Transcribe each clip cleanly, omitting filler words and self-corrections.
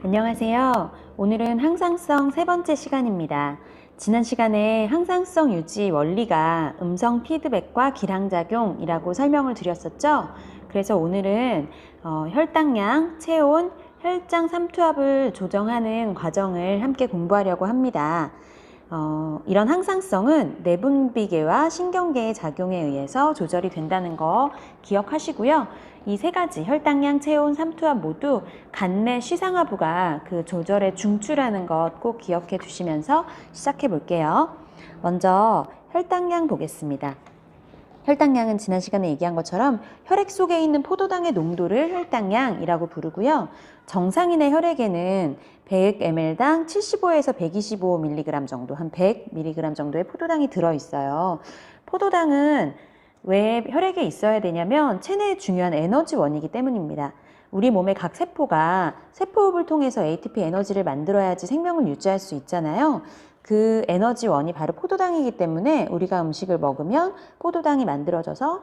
안녕하세요. 오늘은 항상성 세 번째 시간입니다. 지난 시간에 항상성 유지 원리가 음성 피드백과 기량작용이라고 설명을 드렸었죠. 그래서 오늘은 혈당량, 체온, 혈장 삼투압을 조정하는 과정을 함께 공부하려고 합니다. 이런 항상성은 내분비계와 신경계의 작용에 의해서 조절이 된다는 거 기억하시고요. 이 세 가지 혈당량, 체온, 삼투압 모두 간내 시상하부가 그 조절에 중추라는 것 꼭 기억해 두시면서 시작해 볼게요. 먼저 혈당량 보겠습니다. 혈당량은 지난 시간에 얘기한 것처럼 혈액 속에 있는 포도당의 농도를 혈당량이라고 부르고요. 정상인의 혈액에는 100ml당 75에서 125mg 정도, 한 100mg 정도의 포도당이 들어있어요. 포도당은 왜 혈액에 있어야 되냐면 체내의 중요한 에너지원이기 때문입니다. 우리 몸의 각 세포가 세포호흡을 통해서 ATP 에너지를 만들어야지 생명을 유지할 수 있잖아요. 그 에너지원이 바로 포도당이기 때문에 우리가 음식을 먹으면 포도당이 만들어져서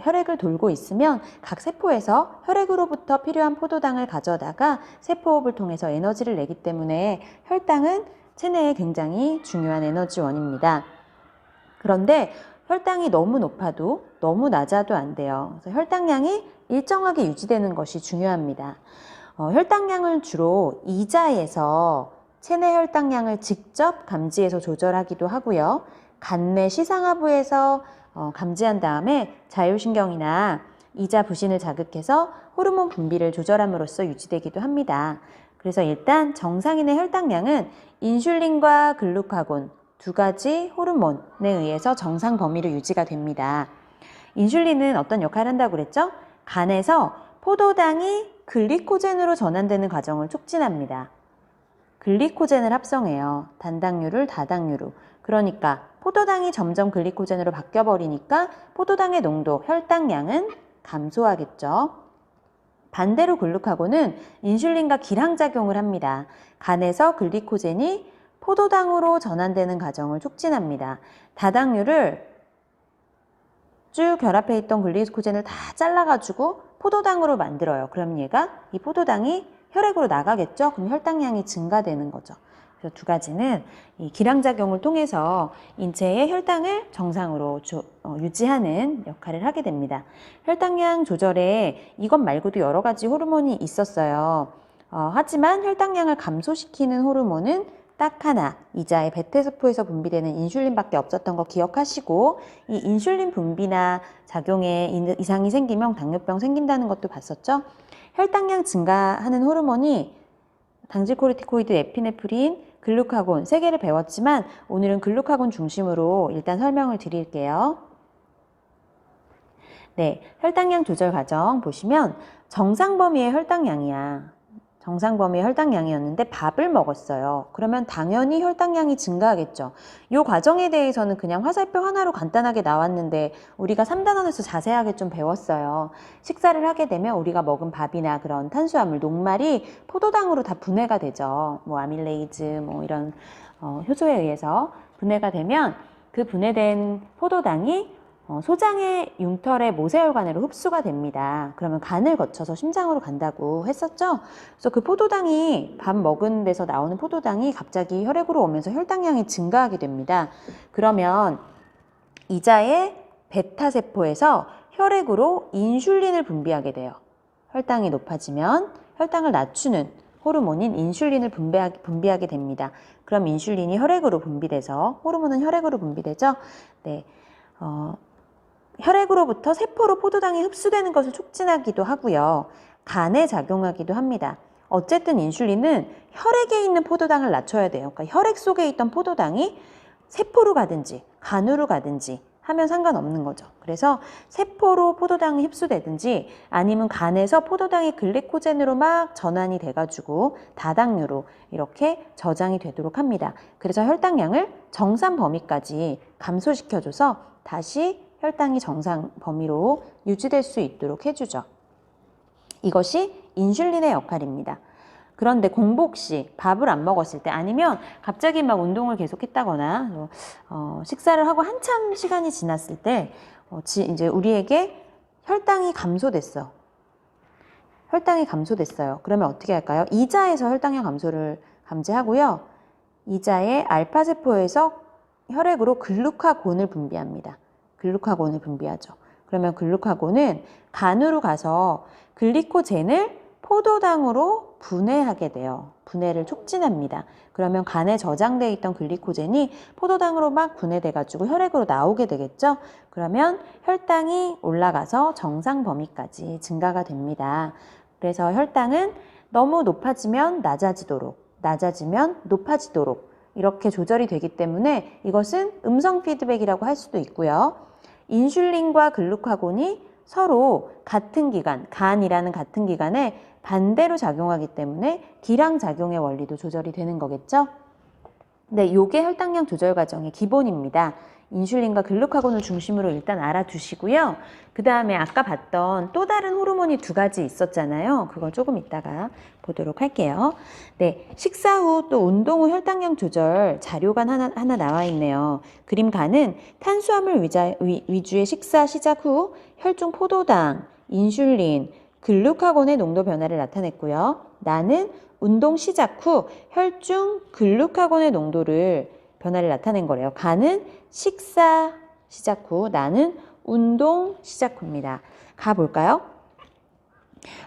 혈액을 돌고 있으면 각 세포에서 혈액으로부터 필요한 포도당을 가져다가 세포호흡을 통해서 에너지를 내기 때문에 혈당은 체내에 굉장히 중요한 에너지원입니다. 그런데 혈당이 너무 높아도 너무 낮아도 안 돼요. 그래서 혈당량이 일정하게 유지되는 것이 중요합니다. 혈당량을 주로 이자에서 체내 혈당량을 직접 감지해서 조절하기도 하고요. 간내 시상하부에서 감지한 다음에 자율신경이나 이자 부신을 자극해서 호르몬 분비를 조절함으로써 유지되기도 합니다. 그래서 일단 정상인의 혈당량은 인슐린과 글루카곤 두 가지 호르몬에 의해서 정상 범위로 유지가 됩니다. 인슐린은 어떤 역할을 한다고 그랬죠? 간에서 포도당이 글리코젠으로 전환되는 과정을 촉진합니다. 글리코젠을 합성해요. 단당류를 다당류로. 그러니까 포도당이 점점 글리코젠으로 바뀌어버리니까 포도당의 농도, 혈당량은 감소하겠죠. 반대로 글루카곤은 인슐린과 기량작용을 합니다. 간에서 글리코젠이 포도당으로 전환되는 과정을 촉진합니다. 다당류를 쭉 결합해 있던 글리코젠을 다 잘라가지고 포도당으로 만들어요. 그럼 얘가 이 포도당이 혈액으로 나가겠죠? 그럼 혈당량이 증가되는 거죠. 그래서 두 가지는 이 기량작용을 통해서 인체의 혈당을 정상으로 유지하는 역할을 하게 됩니다. 혈당량 조절에 이것 말고도 여러 가지 호르몬이 있었어요. 하지만 혈당량을 감소시키는 호르몬은 딱 하나, 이자의 베타세포에서 분비되는 인슐린밖에 없었던 거 기억하시고, 이 인슐린 분비나 작용에 이상이 생기면 당뇨병 생긴다는 것도 봤었죠? 혈당량 증가하는 호르몬이 당질코르티코이드, 에피네프린, 글루카곤 세 개를 배웠지만 오늘은 글루카곤 중심으로 일단 설명을 드릴게요. 네, 혈당량 조절 과정 보시면 정상 범위의 혈당량이야. 정상 범위의 혈당량이었는데 밥을 먹었어요. 그러면 당연히 혈당량이 증가하겠죠. 이 과정에 대해서는 그냥 화살표 하나로 간단하게 나왔는데 우리가 3단원에서 자세하게 좀 배웠어요. 식사를 하게 되면 우리가 먹은 밥이나 그런 탄수화물, 녹말이 포도당으로 다 분해가 되죠. 뭐 아밀레이즈, 뭐 이런 효소에 의해서 분해가 되면 그 분해된 포도당이 소장의 융털의 모세혈관으로 흡수가 됩니다. 그러면 간을 거쳐서 심장으로 간다고 했었죠? 그래서 그 포도당이 밥 먹은 데서 나오는 포도당이 갑자기 혈액으로 오면서 혈당량이 증가하게 됩니다. 그러면 이자의 베타세포에서 혈액으로 인슐린을 분비하게 돼요. 혈당이 높아지면 혈당을 낮추는 호르몬인 인슐린을 분비하게 됩니다. 그럼 인슐린이 혈액으로 분비돼서 호르몬은 혈액으로 분비되죠? 네. 혈액으로부터 세포로 포도당이 흡수되는 것을 촉진하기도 하고요. 간에 작용하기도 합니다. 어쨌든 인슐린은 혈액에 있는 포도당을 낮춰야 돼요. 그러니까 혈액 속에 있던 포도당이 세포로 가든지 간으로 가든지 하면 상관없는 거죠. 그래서 세포로 포도당이 흡수되든지 아니면 간에서 포도당이 글리코젠으로 막 전환이 돼가지고 다당류로 이렇게 저장이 되도록 합니다. 그래서 혈당량을 정상 범위까지 감소시켜줘서 다시 혈당이 정상 범위로 유지될 수 있도록 해주죠. 이것이 인슐린의 역할입니다. 그런데 공복 시 밥을 안 먹었을 때 아니면 갑자기 막 운동을 계속 했다거나 식사를 하고 한참 시간이 지났을 때 이제 우리에게 혈당이 감소됐어. 혈당이 감소됐어요. 그러면 어떻게 할까요? 이자에서 혈당량 감소를 감지하고요. 이자의 알파세포에서 혈액으로 글루카곤을 분비합니다. 글루카곤을 분비하죠. 그러면 글루카곤은 간으로 가서 글리코젠을 포도당으로 분해하게 돼요. 분해를 촉진합니다. 그러면 간에 저장되어 있던 글리코젠이 포도당으로 막 분해돼가지고 혈액으로 나오게 되겠죠? 그러면 혈당이 올라가서 정상 범위까지 증가가 됩니다. 그래서 혈당은 너무 높아지면 낮아지도록, 낮아지면 높아지도록 이렇게 조절이 되기 때문에 이것은 음성 피드백이라고 할 수도 있고요. 인슐린과 글루카곤이 서로 같은 기관, 간이라는 같은 기관에 반대로 작용하기 때문에 기량작용의 원리도 조절이 되는 거겠죠? 네, 요게 혈당량 조절 과정의 기본입니다. 인슐린과 글루카곤을 중심으로 일단 알아두시고요. 그 다음에 아까 봤던 또 다른 호르몬이 두 가지 있었잖아요. 그거 조금 이따가 보도록 할게요. 네, 식사 후 또 운동 후 혈당량 조절 자료가 하나 나와 있네요. 그림 가는 탄수화물 위주의 식사 시작 후 혈중 포도당, 인슐린, 글루카곤의 농도 변화를 나타냈고요. 나는 운동 시작 후 혈중 글루카곤의 농도를 변화를 나타낸 거래요. 가는 식사 시작 후, 나는 운동 시작 후입니다. 가볼까요?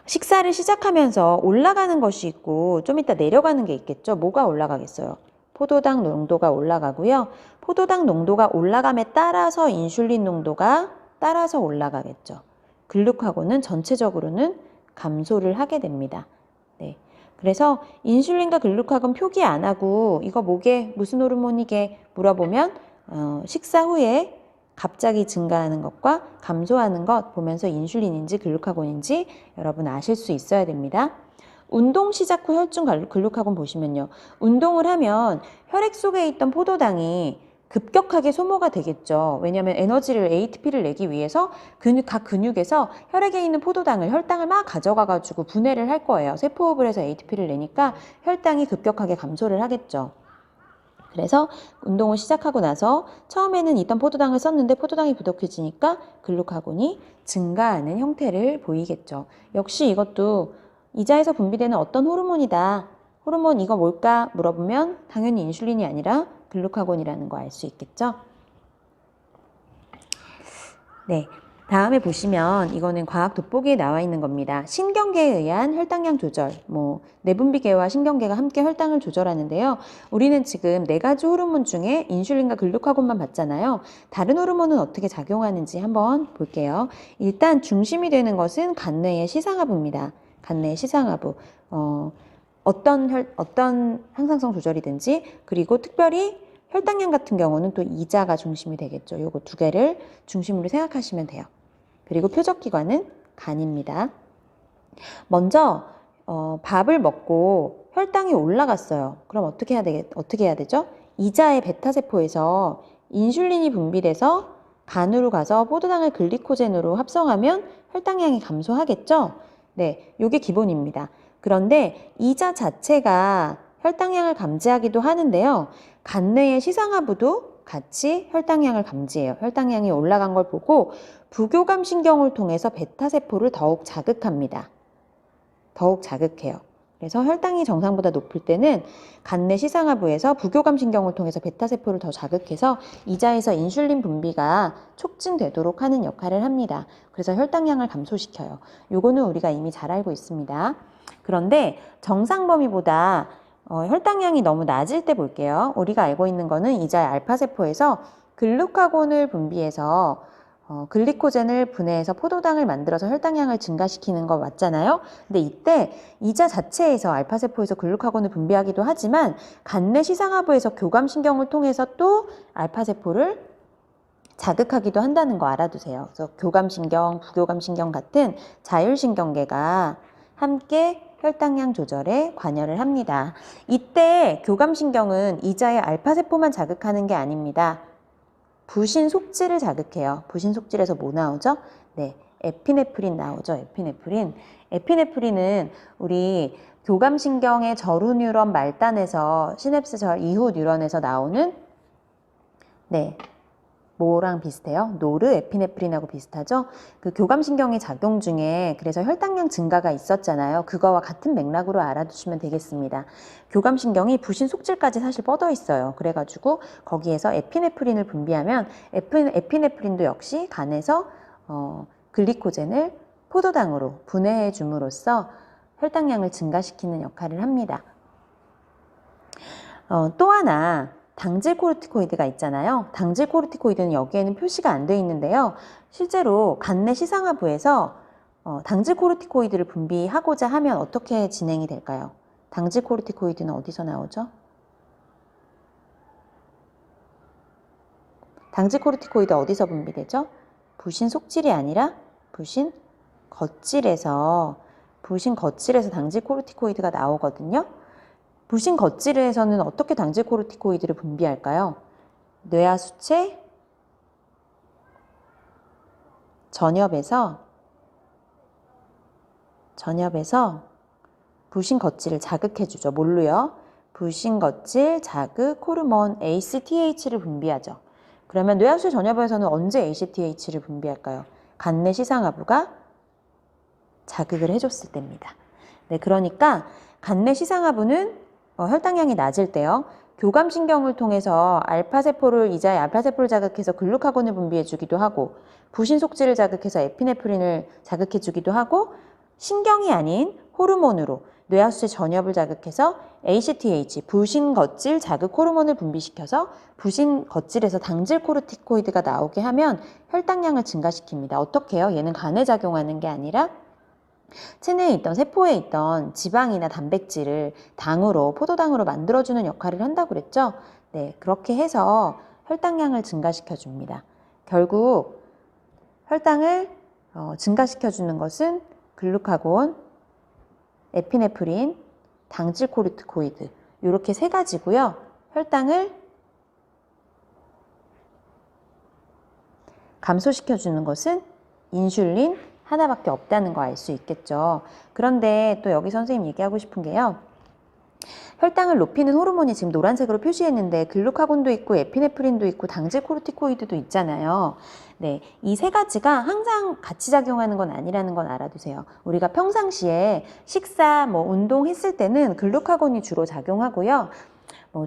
식사를 시작하면서 올라가는 것이 있고 좀 이따 내려가는 게 있겠죠. 뭐가 올라가겠어요? 포도당 농도가 올라가고요. 포도당 농도가 올라감에 따라서 인슐린 농도가 따라서 올라가겠죠. 글루카곤은 전체적으로는 감소를 하게 됩니다. 네. 그래서 인슐린과 글루카곤 표기 안 하고 이거 뭐게 무슨 호르몬이게 물어보면 식사 후에 갑자기 증가하는 것과 감소하는 것 보면서 인슐린인지 글루카곤인지 여러분 아실 수 있어야 됩니다. 운동 시작 후 혈중 글루카곤 보시면요. 운동을 하면 혈액 속에 있던 포도당이 급격하게 소모가 되겠죠. 왜냐하면 에너지를 ATP를 내기 위해서 각 근육에서 혈액에 있는 포도당을 혈당을 막 가져가가지고 분해를 할 거예요. 세포호흡을 해서 ATP를 내니까 혈당이 급격하게 감소를 하겠죠. 그래서 운동을 시작하고 나서 처음에는 있던 포도당을 썼는데 포도당이 부족해지니까 글루카곤이 증가하는 형태를 보이겠죠. 역시 이것도 이자에서 분비되는 어떤 호르몬이다. 호르몬 이거 뭘까 물어보면 당연히 인슐린이 아니라 글루카곤이라는 거 알 수 있겠죠? 네, 다음에 보시면 이거는 과학 돋보기에 나와 있는 겁니다. 신경계에 의한 혈당량 조절, 내분비계와 신경계가 함께 혈당을 조절하는데요. 우리는 지금 네 가지 호르몬 중에 인슐린과 글루카곤만 봤잖아요. 다른 호르몬은 어떻게 작용하는지 한번 볼게요. 일단 중심이 되는 것은 간내의 시상하부입니다. 간내의 시상하부. 어떤 항상성 조절이든지, 그리고 특별히 혈당량 같은 경우는 또 이자가 중심이 되겠죠. 요거 두 개를 중심으로 생각하시면 돼요. 그리고 표적기관은 간입니다. 먼저 밥을 먹고 혈당이 올라갔어요. 그럼 어떻게 해야 되죠? 이자의 베타세포에서 인슐린이 분비돼서 간으로 가서 포도당을 글리코젠으로 합성하면 혈당량이 감소하겠죠? 네, 요게 기본입니다. 그런데 이자 자체가 혈당량을 감지하기도 하는데요. 간내의 시상하부도 같이 혈당량을 감지해요. 혈당량이 올라간 걸 보고 부교감 신경을 통해서 베타세포를 더욱 자극합니다. 더욱 자극해요. 그래서 혈당이 정상보다 높을 때는 간내 시상하부에서 부교감 신경을 통해서 베타세포를 더 자극해서 이자에서 인슐린 분비가 촉진되도록 하는 역할을 합니다. 그래서 혈당량을 감소시켜요. 요거는 우리가 이미 잘 알고 있습니다. 그런데 정상 범위보다 혈당량이 너무 낮을 때 볼게요. 우리가 알고 있는 거는 이자의 알파세포에서 글루카곤을 분비해서 글리코젠을 분해해서 포도당을 만들어서 혈당량을 증가시키는 거 맞잖아요. 근데 이때 이자 자체에서 알파세포에서 글루카곤을 분비하기도 하지만 간내 시상하부에서 교감신경을 통해서 또 알파세포를 자극하기도 한다는 거 알아두세요. 그래서 교감신경, 부교감신경 같은 자율신경계가 함께 혈당량 조절에 관여를 합니다. 이때 교감신경은 이자의 알파세포만 자극하는 게 아닙니다. 부신 속질을 자극해요. 부신 속질에서 뭐 나오죠? 네, 에피네프린 나오죠. 에피네프린. 에피네프린은 우리 교감신경의 저루뉴런 말단에서 시냅스 절 이후 뉴런에서 나오는 뭐랑 비슷해요? 노르에피네프린하고 비슷하죠? 그 교감신경의 작용 중에 그래서 혈당량 증가가 있었잖아요. 그거와 같은 맥락으로 알아두시면 되겠습니다. 교감신경이 부신 속질까지 사실 뻗어 있어요. 그래가지고 거기에서 에피네프린을 분비하면 에피네프린도 역시 간에서 글리코젠을 포도당으로 분해해 줌으로써 혈당량을 증가시키는 역할을 합니다. 또 하나 당질 코르티코이드가 있잖아요. 당질 코르티코이드는 여기에는 표시가 안 돼 있는데요. 실제로 간내 시상하부에서 당질 코르티코이드를 분비하고자 하면 어떻게 진행이 될까요? 당질 코르티코이드는 어디서 나오죠? 당질 코르티코이드 어디서 분비되죠? 부신 속질이 아니라 부신 겉질에서 당질 코르티코이드가 나오거든요. 부신 겉질에서는 어떻게 당질 코르티코이드를 분비할까요? 뇌하수체 전엽에서 부신 겉질을 자극해주죠. 뭘로요? 부신 겉질 자극 호르몬 ACTH를 분비하죠. 그러면 뇌하수체 전엽에서는 언제 ACTH를 분비할까요? 간내 시상하부가 자극을 해줬을 때입니다. 네, 그러니까 간내 시상하부는 혈당량이 낮을 때요. 교감신경을 통해서 이자의 알파세포를 자극해서 글루카곤을 분비해주기도 하고 부신 속질을 자극해서 에피네프린을 자극해주기도 하고 신경이 아닌 호르몬으로 뇌하수체 전엽을 자극해서 ACTH, 부신 겉질 자극 호르몬을 분비시켜서 부신 겉질에서 당질 코르티코이드가 나오게 하면 혈당량을 증가시킵니다. 어떻게 해요? 얘는 간에 작용하는 게 아니라 체내에 있던 세포에 있던 지방이나 단백질을 포도당으로 만들어주는 역할을 한다고 그랬죠? 네, 그렇게 해서 혈당량을 증가시켜 줍니다. 결국 혈당을 증가시켜주는 것은 글루카곤, 에피네프린, 당질 코르티코이드 이렇게 세 가지고요. 혈당을 감소시켜주는 것은 인슐린 하나밖에 없다는 거 알 수 있겠죠. 그런데 또 여기 선생님 얘기하고 싶은 게요. 혈당을 높이는 호르몬이 지금 노란색으로 표시했는데 글루카곤도 있고 에피네프린도 있고 당질 코르티코이드도 있잖아요. 네, 이 세 가지가 항상 같이 작용하는 건 아니라는 건 알아두세요. 우리가 평상시에 식사, 운동했을 때는 글루카곤이 주로 작용하고요.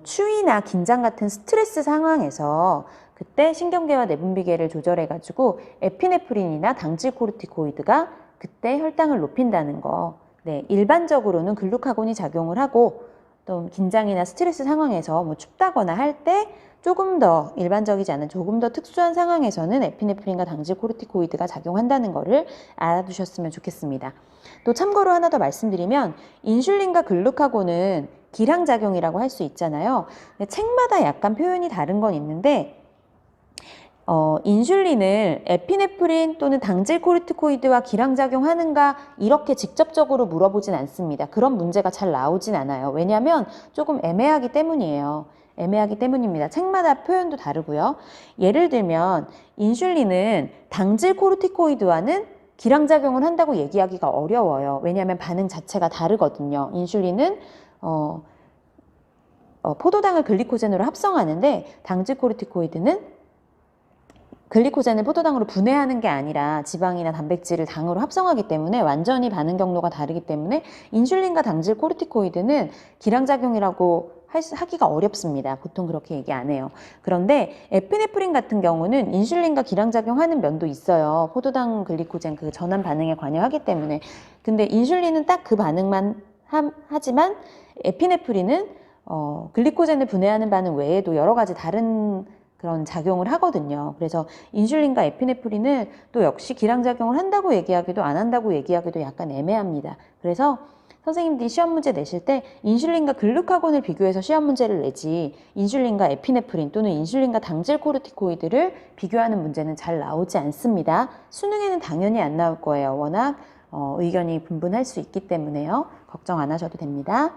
추위나 긴장 같은 스트레스 상황에서 그때 신경계와 내분비계를 조절해가지고 에피네프린이나 당질 코르티코이드가 그때 혈당을 높인다는 거. 네, 일반적으로는 글루카곤이 작용을 하고 또 긴장이나 스트레스 상황에서 춥다거나 할 때 조금 더 일반적이지 않은 조금 더 특수한 상황에서는 에피네프린과 당질 코르티코이드가 작용한다는 거를 알아두셨으면 좋겠습니다. 또 참고로 하나 더 말씀드리면 인슐린과 글루카곤은 기량작용이라고 할 수 있잖아요. 책마다 약간 표현이 다른 건 있는데 인슐린을 에피네프린 또는 당질 코르티코이드와 기량작용하는가 이렇게 직접적으로 물어보진 않습니다. 그런 문제가 잘 나오진 않아요. 왜냐하면 조금 애매하기 때문이에요. 애매하기 때문입니다. 책마다 표현도 다르고요. 예를 들면 인슐린은 당질 코르티코이드와는 기량작용을 한다고 얘기하기가 어려워요. 왜냐하면 반응 자체가 다르거든요. 인슐린은 포도당을 글리코젠으로 합성하는데 당질 코르티코이드는 글리코젠을 포도당으로 분해하는 게 아니라 지방이나 단백질을 당으로 합성하기 때문에 완전히 반응 경로가 다르기 때문에 인슐린과 당질 코르티코이드는 기량작용이라고 하기가 어렵습니다. 보통 그렇게 얘기 안 해요. 그런데 에피네프린 같은 경우는 인슐린과 기량작용하는 면도 있어요. 포도당 글리코젠 그 전환 반응에 관여하기 때문에. 근데 인슐린은 딱 그 반응만 하지만 에피네프린은 글리코젠을 분해하는 반응 외에도 여러 가지 다른 그런 작용을 하거든요. 그래서 인슐린과 에피네프린은 또 역시 기량작용을 한다고 얘기하기도 안 한다고 얘기하기도 약간 애매합니다. 그래서 선생님들이 시험 문제 내실 때 인슐린과 글루카곤을 비교해서 시험 문제를 내지 인슐린과 에피네프린 또는 인슐린과 당질 코르티코이드를 비교하는 문제는 잘 나오지 않습니다. 수능에는 당연히 안 나올 거예요. 워낙 의견이 분분할 수 있기 때문에요. 걱정 안 하셔도 됩니다.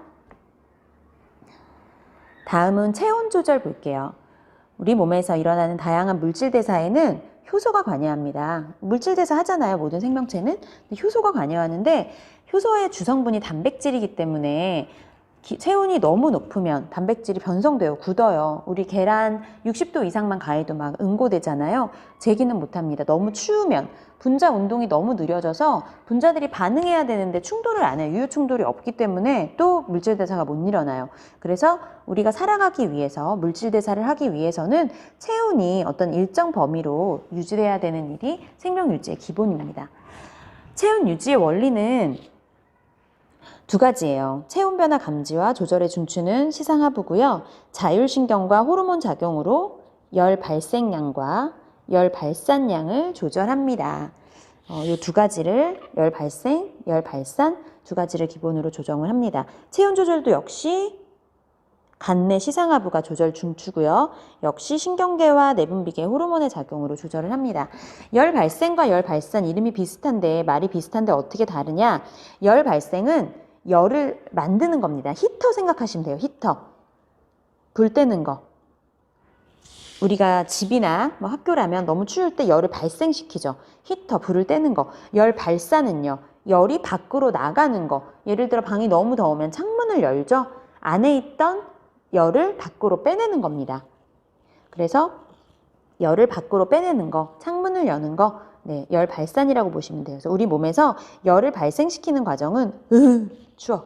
다음은 체온 조절 볼게요. 우리 몸에서 일어나는 다양한 물질 대사에는 효소가 관여합니다. 물질 대사 하잖아요. 모든 생명체는. 효소가 관여하는데 효소의 주성분이 단백질이기 때문에 체온이 너무 높으면 단백질이 변성돼요. 굳어요. 우리 계란 60도 이상만 가해도 막 응고되잖아요. 제기는 못합니다. 너무 추우면 분자 운동이 너무 느려져서 분자들이 반응해야 되는데 충돌을 안 해요. 유효 충돌이 없기 때문에 또 물질 대사가 못 일어나요. 그래서 우리가 살아가기 위해서 물질 대사를 하기 위해서는 체온이 어떤 일정 범위로 유지돼야 되는 일이 생명 유지의 기본입니다. 체온 유지의 원리는 두 가지예요. 체온 변화 감지와 조절에 춤추는 시상하부고요. 자율신경과 호르몬 작용으로 열 발생량과 열 발산량을 조절합니다. 이 두 가지를 열 발생, 열 발산 두 가지를 기본으로 조정을 합니다. 체온 조절도 역시 간내 시상하부가 조절 중추고요. 역시 신경계와 내분비계 호르몬의 작용으로 조절을 합니다. 열 발생과 열 발산 이름이 비슷한데 말이 비슷한데 어떻게 다르냐? 열 발생은 열을 만드는 겁니다. 히터 생각하시면 돼요. 히터. 불 때는 거. 우리가 집이나 뭐 학교라면 너무 추울 때 열을 발생시키죠. 히터, 불을 때는 거. 열 발산은요. 열이 밖으로 나가는 거. 예를 들어 방이 너무 더우면 창문을 열죠. 안에 있던 열을 밖으로 빼내는 겁니다. 그래서 열을 밖으로 빼내는 거, 창문을 여는 거, 네, 열 발산이라고 보시면 돼요. 그래서 우리 몸에서 열을 발생시키는 과정은 추워,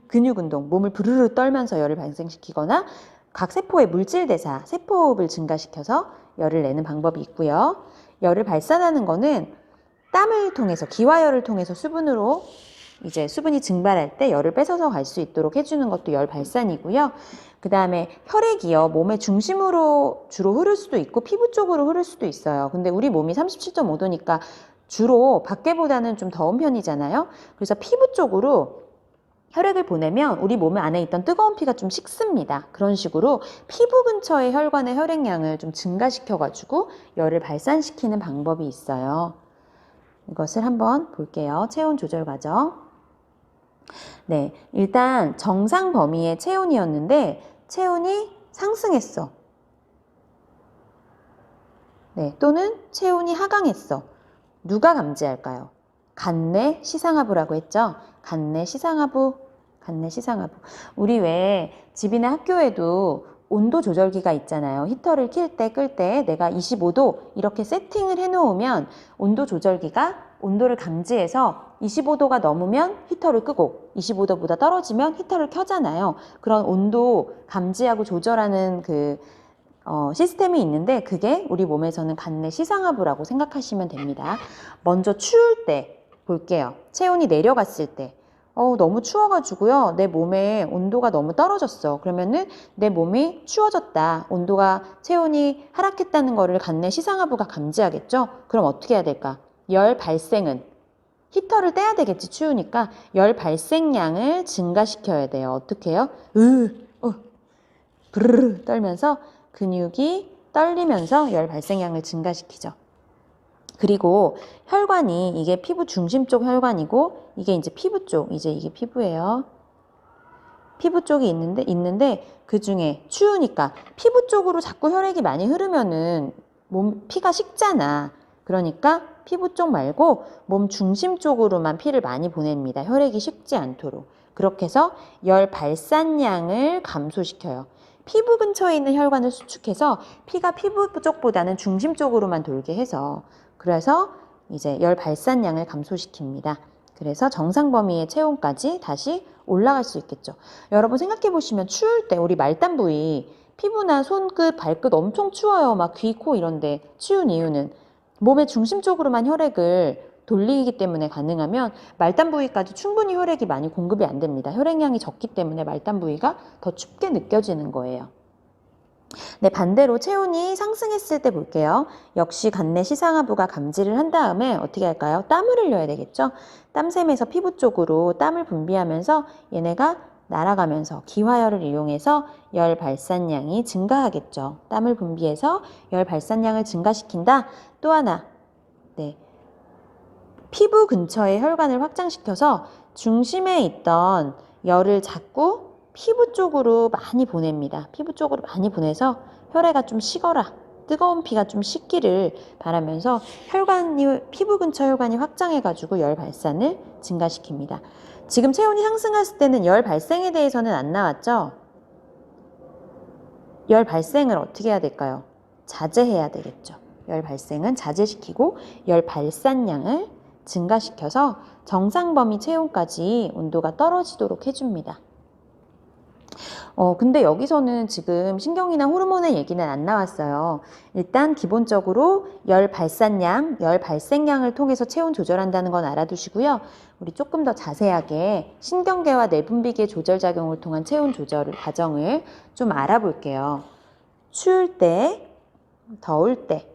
근육 운동, 몸을 부르르 떨면서 열을 발생시키거나 각 세포의 물질 대사, 세포호흡을 증가시켜서 열을 내는 방법이 있고요. 열을 발산하는 거는 땀을 통해서, 기화열을 통해서 수분으로 이제 수분이 증발할 때 열을 뺏어서 갈 수 있도록 해주는 것도 열 발산이고요. 그 다음에 혈액이요. 몸의 중심으로 주로 흐를 수도 있고 피부 쪽으로 흐를 수도 있어요. 근데 우리 몸이 37.5도니까 주로 밖에보다는 좀 더운 편이잖아요. 그래서 피부 쪽으로 혈액을 보내면 우리 몸 안에 있던 뜨거운 피가 좀 식습니다. 그런 식으로 피부 근처의 혈관의 혈액량을 좀 증가시켜가지고 열을 발산시키는 방법이 있어요. 이것을 한번 볼게요. 체온 조절 과정. 네, 일단 정상 범위의 체온이었는데 체온이 상승했어. 네, 또는 체온이 하강했어. 누가 감지할까요? 간내 시상하부라고 했죠. 간내 시상하부, 간내 시상하부. 우리 왜 집이나 학교에도 온도 조절기가 있잖아요. 히터를 킬 때, 끌 때 내가 25도 이렇게 세팅을 해놓으면 온도 조절기가 온도를 감지해서 25도가 넘으면 히터를 끄고 25도보다 떨어지면 히터를 켜잖아요. 그런 온도 감지하고 조절하는 시스템이 있는데 그게 우리 몸에서는 간내 시상하부라고 생각하시면 됩니다. 먼저 추울 때 볼게요. 체온이 내려갔을 때 너무 추워가지고요. 내 몸의 온도가 너무 떨어졌어. 그러면은 내 몸이 추워졌다. 온도가 체온이 하락했다는 거를 간내 시상하부가 감지하겠죠. 그럼 어떻게 해야 될까? 열 발생은 히터를 떼야 되겠지. 추우니까 열 발생량을 증가시켜야 돼요. 어떻게 해요? 브르르 떨면서 근육이 떨리면서 열 발생량을 증가시키죠. 그리고 혈관이 이게 피부 중심 쪽 혈관이고 이게 이제 피부 쪽, 이제 이게 피부예요. 피부 쪽이 있는데 그 중에 추우니까 피부 쪽으로 자꾸 혈액이 많이 흐르면은 피가 식잖아. 그러니까 피부 쪽 말고 몸 중심 쪽으로만 피를 많이 보냅니다. 혈액이 식지 않도록. 그렇게 해서 열 발산량을 감소시켜요. 피부 근처에 있는 혈관을 수축해서 피가 피부 쪽보다는 중심 쪽으로만 돌게 해서 그래서 이제 열 발산량을 감소시킵니다. 그래서 정상 범위의 체온까지 다시 올라갈 수 있겠죠. 여러분 생각해 보시면 추울 때 우리 말단 부위 피부나 손끝, 발끝 엄청 추워요. 막 귀, 코 이런데 추운 이유는 몸의 중심 쪽으로만 혈액을 돌리기 때문에 가능하면 말단 부위까지 충분히 혈액이 많이 공급이 안 됩니다. 혈액량이 적기 때문에 말단 부위가 더 춥게 느껴지는 거예요. 네, 반대로 체온이 상승했을 때 볼게요. 역시 간내 시상하부가 감지를 한 다음에 어떻게 할까요? 땀을 흘려야 되겠죠? 땀샘에서 피부 쪽으로 땀을 분비하면서 얘네가 날아가면서 기화열을 이용해서 열 발산량이 증가하겠죠. 땀을 분비해서 열 발산량을 증가시킨다. 또 하나, 네, 피부 근처의 혈관을 확장시켜서 중심에 있던 열을 자꾸 피부 쪽으로 많이 보냅니다. 피부 쪽으로 많이 보내서 혈액이 좀 식어라, 뜨거운 피가 좀 식기를 바라면서 피부 근처 혈관이 확장해가지고 열 발산을 증가시킵니다. 지금 체온이 상승했을 때는 열 발생에 대해서는 안 나왔죠? 열 발생을 어떻게 해야 될까요? 자제해야 되겠죠. 열 발생은 자제시키고 열 발산량을 증가시켜서 정상 범위 체온까지 온도가 떨어지도록 해줍니다. 근데 여기서는 지금 신경이나 호르몬의 얘기는 안 나왔어요. 일단 기본적으로 열 발산량, 열 발생량을 통해서 체온 조절한다는 건 알아두시고요. 우리 조금 더 자세하게 신경계와 내분비계 조절작용을 통한 체온 조절 과정을 좀 알아볼게요. 추울 때, 더울 때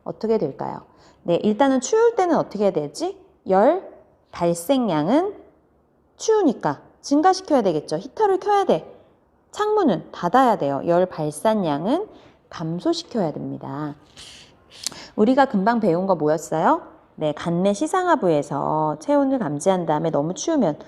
어떻게 될까요? 네, 일단은 추울 때는 어떻게 해야 되지? 열 발생량은 추우니까 증가시켜야 되겠죠. 히터를 켜야 돼. 창문은 닫아야 돼요. 열 발산량은 감소시켜야 됩니다. 우리가 금방 배운 거 뭐였어요? 네, 간내 시상하부에서 체온을 감지한 다음에 너무 추우면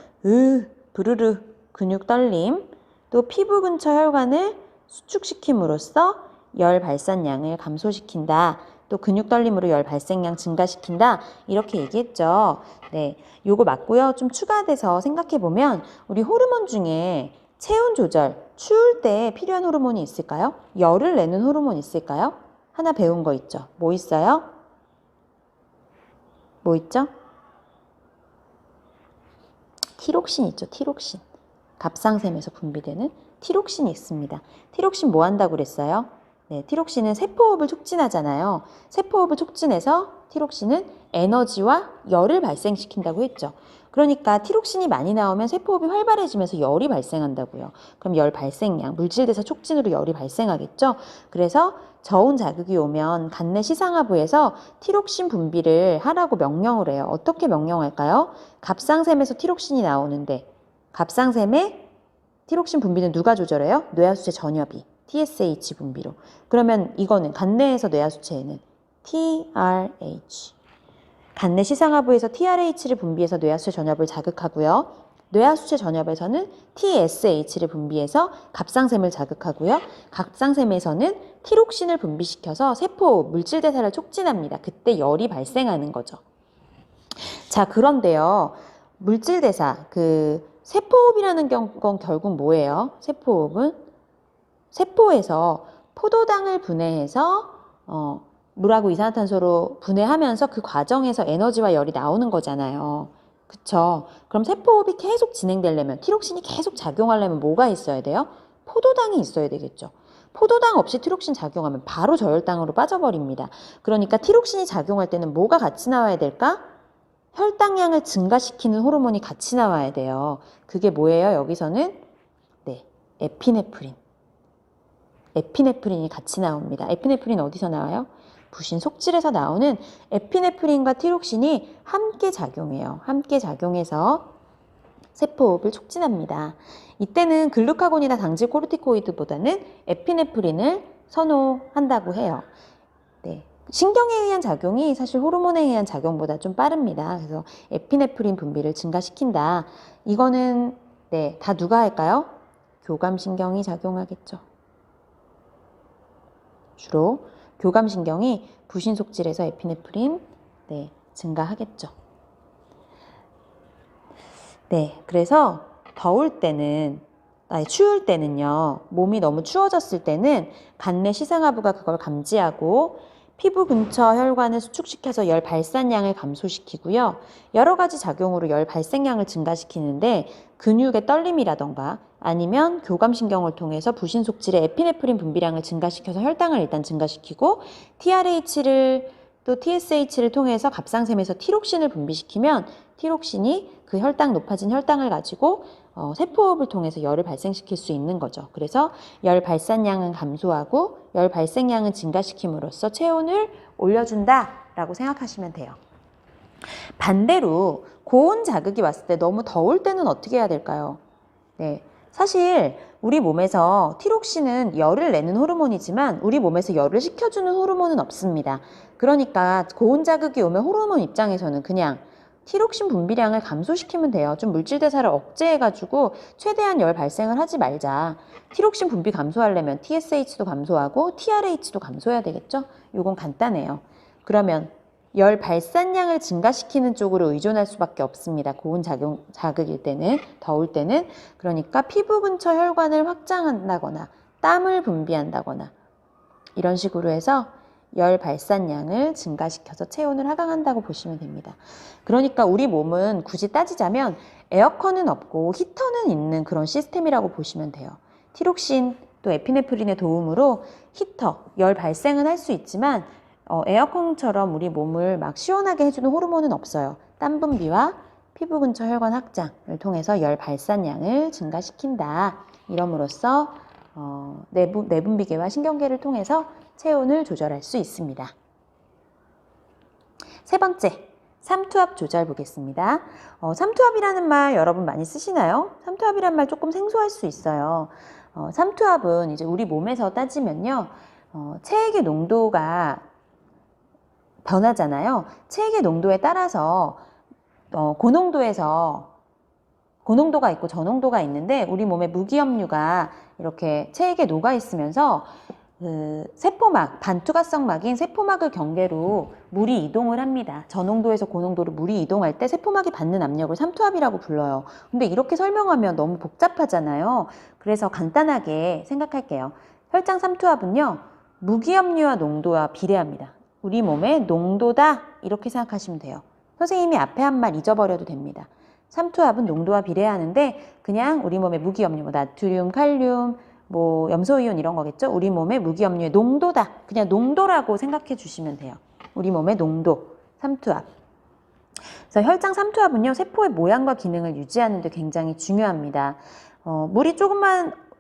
부르르 근육 떨림, 또 피부 근처 혈관을 수축시킴으로써 열 발산량을 감소시킨다. 또 근육 떨림으로 열 발생량 증가시킨다. 이렇게 얘기했죠. 네, 요거 맞고요. 좀 추가돼서 생각해보면 우리 호르몬 중에 체온 조절, 추울 때 필요한 호르몬이 있을까요? 열을 내는 호르몬 있을까요? 하나 배운 거 있죠. 뭐 있어요? 뭐 있죠? 티록신 있죠. 티록신. 갑상샘에서 분비되는 티록신이 있습니다. 티록신 뭐 한다고 그랬어요? 네, 티록신은 세포호흡을 촉진하잖아요. 세포호흡을 촉진해서 티록신은 에너지와 열을 발생시킨다고 했죠. 그러니까 티록신이 많이 나오면 세포호흡이 활발해지면서 열이 발생한다고요. 그럼 열 발생량, 물질대사 촉진으로 열이 발생하겠죠. 그래서 저온 자극이 오면 간내 시상하부에서 티록신 분비를 하라고 명령을 해요. 어떻게 명령할까요? 갑상샘에서 티록신이 나오는데 갑상샘에 티록신 분비는 누가 조절해요? 뇌하수체 전엽이 TSH 분비로. 그러면 이거는 간내에서 뇌하수체에는 TRH. 간내 시상하부에서 TRH를 분비해서 뇌하수체 전엽을 자극하고요. 뇌하수체 전엽에서는 TSH를 분비해서 갑상샘을 자극하고요. 갑상샘에서는 티록신을 분비시켜서 세포 물질 대사를 촉진합니다. 그때 열이 발생하는 거죠. 자, 그런데요. 물질 대사, 세포호흡이라는 건 결국 뭐예요? 세포호흡은 세포에서 포도당을 분해해서 물하고 이산화탄소로 분해하면서 그 과정에서 에너지와 열이 나오는 거잖아요. 그쵸? 그럼 세포호흡이 계속 진행되려면, 티록신이 계속 작용하려면 뭐가 있어야 돼요? 포도당이 있어야 되겠죠. 포도당 없이 티록신 작용하면 바로 저혈당으로 빠져버립니다. 그러니까 티록신이 작용할 때는 뭐가 같이 나와야 될까? 혈당량을 증가시키는 호르몬이 같이 나와야 돼요. 그게 뭐예요? 여기서는 네, 에피네프린. 에피네프린이 같이 나옵니다. 에피네프린 어디서 나와요? 부신 속질에서 나오는 에피네프린과 티록신이 함께 작용해요. 함께 작용해서 세포호흡을 촉진합니다. 이때는 글루카곤이나 당질 코르티코이드보다는 에피네프린을 선호한다고 해요. 네. 신경에 의한 작용이 사실 호르몬에 의한 작용보다 좀 빠릅니다. 그래서 에피네프린 분비를 증가시킨다. 이거는 네, 다 누가 할까요? 교감신경이 작용하겠죠. 주로 교감신경이 부신속질에서 에피네프린 네, 증가하겠죠. 네, 그래서 더울 때는 추울 때는요. 몸이 너무 추워졌을 때는 간내 시상하부가 그걸 감지하고 피부 근처 혈관을 수축시켜서 열 발산량을 감소시키고요. 여러 가지 작용으로 열 발생량을 증가시키는데 근육의 떨림이라던가 아니면 교감신경을 통해서 부신속질의 에피네프린 분비량을 증가시켜서 혈당을 일단 증가시키고 TRH를 또 TSH를 통해서 갑상샘에서 티록신을 분비시키면 티록신이 그 높아진 혈당을 가지고 세포호흡을 통해서 열을 발생시킬 수 있는 거죠. 그래서 열 발산량은 감소하고 열 발생량은 증가시킴으로써 체온을 올려준다라고 생각하시면 돼요. 반대로 고온 자극이 왔을 때 너무 더울 때는 어떻게 해야 될까요? 네, 사실 우리 몸에서 티록신은 열을 내는 호르몬이지만 우리 몸에서 열을 식혀주는 호르몬은 없습니다. 그러니까 고온 자극이 오면 호르몬 입장에서는 그냥 티록신 분비량을 감소시키면 돼요. 좀 물질 대사를 억제해가지고 최대한 열 발생을 하지 말자. 티록신 분비 감소하려면 TSH도 감소하고 TRH도 감소해야 되겠죠? 이건 간단해요. 그러면 열 발산량을 증가시키는 쪽으로 의존할 수밖에 없습니다. 고온 자극일 때는, 더울 때는. 그러니까 피부 근처 혈관을 확장한다거나 땀을 분비한다거나 이런 식으로 해서 열 발산량을 증가시켜서 체온을 하강한다고 보시면 됩니다. 그러니까 우리 몸은 굳이 따지자면 에어컨은 없고 히터는 있는 그런 시스템이라고 보시면 돼요. 티록신 또 에피네프린의 도움으로 히터, 열 발생은 할 수 있지만 에어컨처럼 우리 몸을 막 시원하게 해주는 호르몬은 없어요. 땀 분비와 피부 근처 혈관 확장을 통해서 열 발산량을 증가시킨다. 이럼으로써 내분비계와 신경계를 통해서 체온을 조절할 수 있습니다. 세 번째, 삼투압 조절 보겠습니다. 삼투압이라는 말 여러분 많이 쓰시나요? 삼투압이란 말 조금 생소할 수 있어요. 삼투압은 이제 우리 몸에서 따지면요, 체액의 농도가 변하잖아요. 체액의 농도에 따라서 고농도가 있고 저농도가 있는데 우리 몸의 무기압류가 이렇게 체액에 녹아 있으면서 그 세포막, 반투과성막인 세포막을 경계로 물이 이동을 합니다. 저농도에서 고농도로 물이 이동할 때 세포막이 받는 압력을 삼투압이라고 불러요. 근데 이렇게 설명하면 너무 복잡하잖아요. 그래서 간단하게 생각할게요. 혈장 삼투압은요, 무기압류와 농도와 비례합니다. 우리 몸의 농도다 이렇게 생각하시면 돼요. 선생님이 앞에 한 말 잊어버려도 됩니다. 삼투압은 농도와 비례하는데 그냥 우리 몸의 무기압류, 나트륨, 칼륨, 염소이온 이런 거겠죠? 우리 몸의 무기압류의 농도다. 그냥 농도라고 생각해 주시면 돼요. 우리 몸의 농도, 삼투압. 그래서 혈장 삼투압은요, 세포의 모양과 기능을 유지하는 데 굉장히 중요합니다.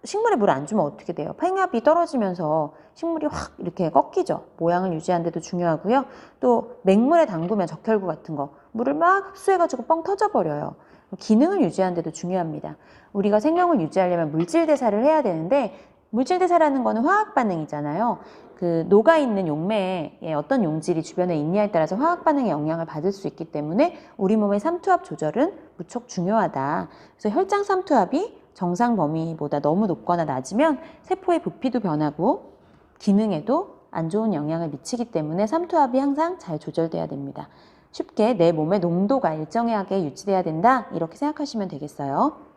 식물에 물 안 주면 어떻게 돼요? 팽압이 떨어지면서 식물이 확 이렇게 꺾이죠. 모양을 유지하는 데도 중요하고요. 또 맹물에 담그면 적혈구 같은 거 물을 막 흡수해가지고 뻥 터져버려요. 기능을 유지하는 데도 중요합니다. 우리가 생명을 유지하려면 물질 대사를 해야 되는데 물질 대사라는 거는 화학 반응이잖아요. 그 녹아있는 용매에 어떤 용질이 주변에 있냐에 따라서 화학 반응의 영향을 받을 수 있기 때문에 우리 몸의 삼투압 조절은 무척 중요하다. 그래서 혈장 삼투압이 정상 범위보다 너무 높거나 낮으면 세포의 부피도 변하고 기능에도 안 좋은 영향을 미치기 때문에 삼투압이 항상 잘 조절돼야 됩니다. 쉽게 내 몸의 농도가 일정하게 유지돼야 된다 이렇게 생각하시면 되겠어요.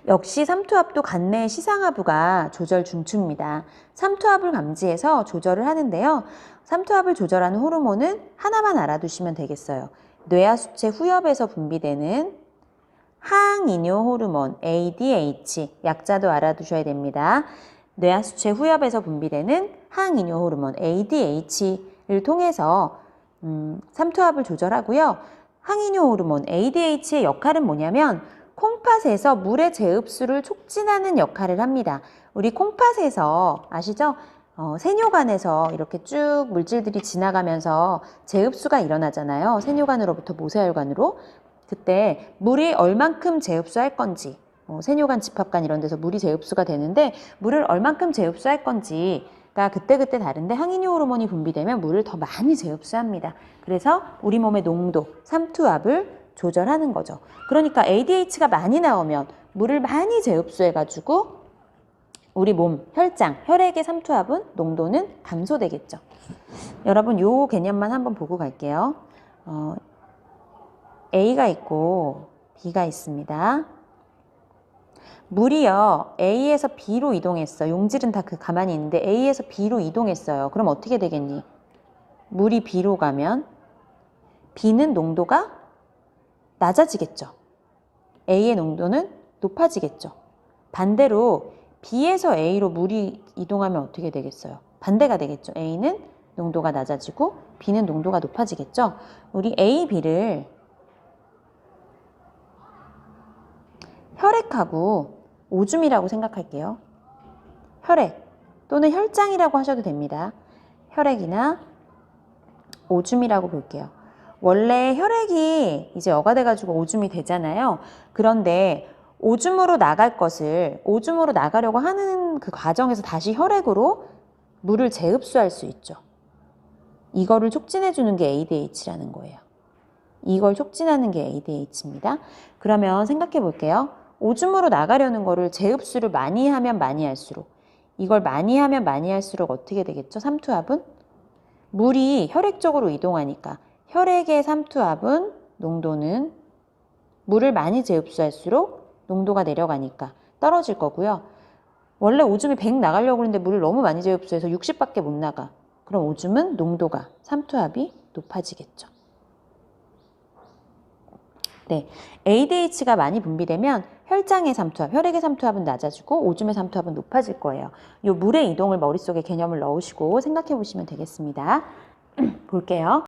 역시 삼투압도 간내 시상하부가 조절 중추입니다. 삼투압을 감지해서 조절을 하는데요. 삼투압을 조절하는 호르몬은 하나만 알아두시면 되겠어요. 뇌하수체 후엽에서 분비되는 항이뇨 호르몬 ADH, 약자도 알아두셔야 됩니다. 뇌하수체 후엽에서 분비되는 항이뇨 호르몬 ADH를 통해서 삼투압을 조절하고요. 항이뇨 호르몬 ADH의 역할은 뭐냐면 콩팥에서 물의 재흡수를 촉진하는 역할을 합니다. 우리 콩팥에서 아시죠? 세뇨관에서 이렇게 쭉 물질들이 지나가면서 재흡수가 일어나잖아요. 세뇨관으로부터 모세혈관으로. 그때 물이 얼만큼 재흡수할 건지, 세뇨관, 집합관 이런 데서 물이 재흡수가 되는데 물을 얼만큼 재흡수할 건지가 그때그때 다른데 항이뇨 호르몬이 분비되면 물을 더 많이 재흡수합니다. 그래서 우리 몸의 농도, 삼투압을 조절하는 거죠. 그러니까 ADH가 많이 나오면 물을 많이 재흡수해가지고 우리 몸, 혈장, 혈액의 삼투압은 농도는 감소되겠죠. 여러분 요 개념만 한번 보고 갈게요. A가 있고 B가 있습니다. 물이요, A에서 B로 이동했어. 용질은 다 가만히 있는데 A에서 B로 이동했어요. 그럼 어떻게 되겠니? 물이 B로 가면 B는 농도가 낮아지겠죠. A의 농도는 높아지겠죠. 반대로 B에서 A로 물이 이동하면 어떻게 되겠어요? 반대가 되겠죠. A는 농도가 낮아지고 B는 농도가 높아지겠죠. 우리 A, B를 혈액하고 오줌이라고 생각할게요. 혈액 또는 혈장이라고 하셔도 됩니다. 혈액이나 오줌이라고 볼게요. 원래 혈액이 이제 어가돼가지고 오줌이 되잖아요. 그런데 오줌으로 나가려고 하는 그 과정에서 다시 혈액으로 물을 재흡수할 수 있죠. 이거를 촉진해주는 게 ADH라는 거예요. 이걸 촉진하는 게 ADH입니다. 그러면 생각해 볼게요. 오줌으로 나가려는 거를 재흡수를 많이 하면 많이 할수록, 이걸 많이 하면 많이 할수록 어떻게 되겠죠? 삼투압은? 물이 혈액 쪽으로 이동하니까 혈액의 삼투압은 농도는 물을 많이 재흡수할수록 농도가 내려가니까 떨어질 거고요. 원래 오줌이 100 나가려고 하는데 물을 너무 많이 재흡수해서 60밖에 못 나가. 그럼 오줌은 농도가, 삼투압이 높아지겠죠. 네, ADH가 많이 분비되면 혈장의 삼투압, 혈액의 삼투압은 낮아지고 오줌의 삼투압은 높아질 거예요. 이 물의 이동을 머릿속에 개념을 넣으시고 생각해 보시면 되겠습니다. 볼게요.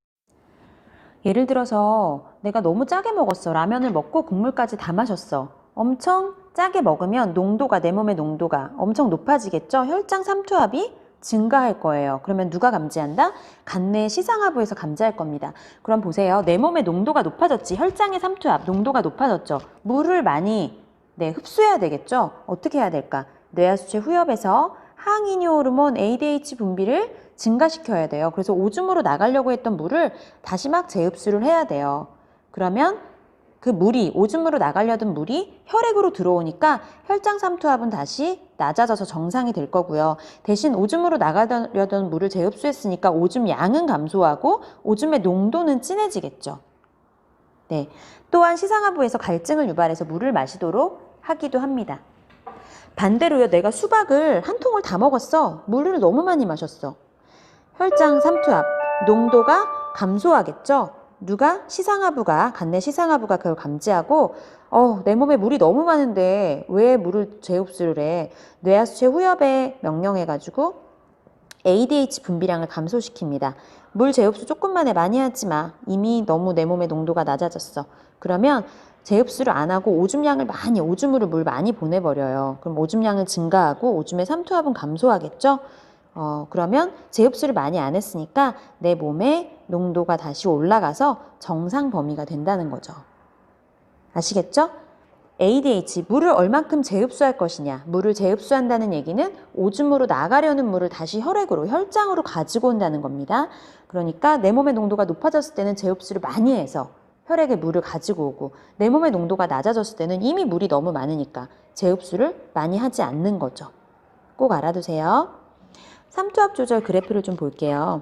예를 들어서 내가 너무 짜게 먹었어. 라면을 먹고 국물까지 다 마셨어. 엄청 짜게 먹으면 농도가, 내 몸의 농도가 엄청 높아지겠죠? 혈장 삼투압이 증가할 거예요. 그러면 누가 감지한다? 간내 시상하부에서 감지할 겁니다. 그럼 보세요. 내 몸의 농도가 높아졌지. 혈장의 삼투압, 농도가 높아졌죠. 물을 많이 흡수해야 되겠죠? 어떻게 해야 될까? 뇌하수체 후엽에서 항이뇨 호르몬 ADH 분비를 증가시켜야 돼요. 그래서 오줌으로 나가려고 했던 물을 다시 막 재흡수를 해야 돼요. 그러면 그 물이, 오줌으로 나가려던 물이 혈액으로 들어오니까 혈장 삼투압은 다시 낮아져서 정상이 될 거고요. 대신 오줌으로 나가려던 물을 재흡수했으니까 오줌 양은 감소하고 오줌의 농도는 진해지겠죠. 네. 또한 시상하부에서 갈증을 유발해서 물을 마시도록 하기도 합니다. 반대로요, 내가 수박을 한 통을 다 먹었어. 물을 너무 많이 마셨어. 혈장 삼투압, 농도가 감소하겠죠. 누가? 시상하부가, 간내 시상하부가 그걸 감지하고 내 몸에 물이 너무 많은데 왜 물을 재흡수를 해? 뇌하수체 후엽에 명령해가지고 ADH 분비량을 감소시킵니다. 물 재흡수 조금만 해, 많이 하지 마. 이미 너무 내 몸의 농도가 낮아졌어. 그러면 재흡수를 안 하고 오줌량을 많이, 오줌으로 물 많이 보내버려요. 그럼 오줌량은 증가하고 오줌의 삼투압은 감소하겠죠? 그러면 재흡수를 많이 안 했으니까 내 몸의 농도가 다시 올라가서 정상 범위가 된다는 거죠. 아시겠죠? ADH, 물을 얼만큼 재흡수할 것이냐. 물을 재흡수한다는 얘기는 오줌으로 나가려는 물을 다시 혈액으로, 혈장으로 가지고 온다는 겁니다. 그러니까 내 몸의 농도가 높아졌을 때는 재흡수를 많이 해서 혈액에 물을 가지고 오고, 내 몸의 농도가 낮아졌을 때는 이미 물이 너무 많으니까 재흡수를 많이 하지 않는 거죠. 꼭 알아두세요. 삼투압 조절 그래프를 좀 볼게요.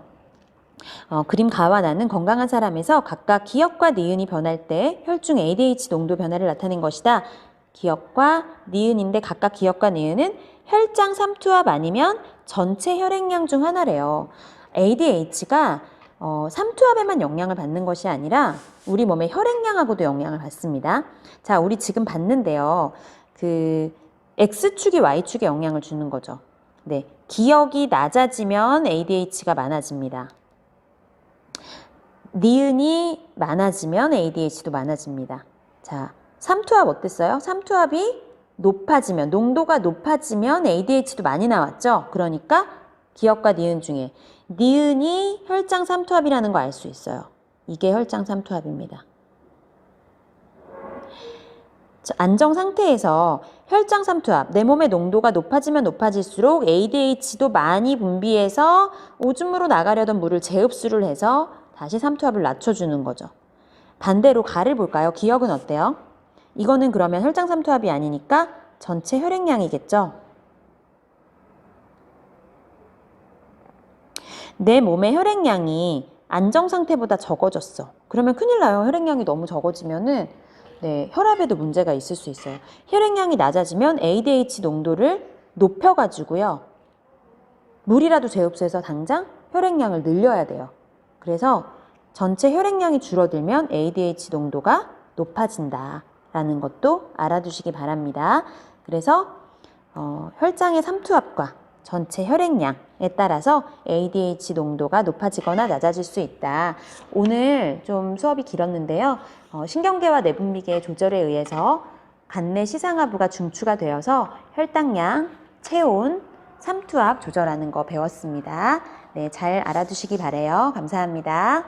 그림 가와 나는 건강한 사람에서 각각 기역과 니은이 변할 때 혈중 ADH 농도 변화를 나타낸 것이다. 기역과 니은인데 각각 기역과 니은은 혈장 삼투압 아니면 전체 혈액량 중 하나래요. ADH가 삼투압에만 영향을 받는 것이 아니라 우리 몸의 혈액량하고도 영향을 받습니다. 자, 우리 지금 봤는데요. 그 X축이 Y축에 영향을 주는 거죠. 네, 기역이 낮아지면 ADH가 많아집니다. 니은이 많아지면 ADH도 많아집니다. 자, 삼투압 어땠어요? 삼투압이 높아지면, 농도가 높아지면 ADH도 많이 나왔죠? 그러니까 기역과 니은 중에 니은이 혈장 삼투압이라는 거 알 수 있어요. 이게 혈장 삼투압입니다. 안정 상태에서 혈장 삼투압, 내 몸의 농도가 높아지면 높아질수록 ADH도 많이 분비해서 오줌으로 나가려던 물을 재흡수를 해서 다시 삼투압을 낮춰주는 거죠. 반대로 가를 볼까요? 기역은 어때요? 이거는 그러면 혈장 삼투압이 아니니까 전체 혈액량이겠죠? 내 몸의 혈액량이 안정 상태보다 적어졌어. 그러면 큰일 나요. 혈액량이 너무 적어지면은 혈압에도 문제가 있을 수 있어요. 혈액량이 낮아지면 ADH 농도를 높여가지고요. 물이라도 재흡수해서 당장 혈액량을 늘려야 돼요. 그래서 전체 혈액량이 줄어들면 ADH 농도가 높아진다라는 것도 알아두시기 바랍니다. 그래서 혈장의 삼투압과 전체 혈액량에 따라서 ADH 농도가 높아지거나 낮아질 수 있다. 오늘 좀 수업이 길었는데요. 신경계와 내분비계 조절에 의해서 간내 시상하부가 중추가 되어서 혈당량, 체온, 삼투압 조절하는 거 배웠습니다. 네, 잘 알아두시기 바래요. 감사합니다.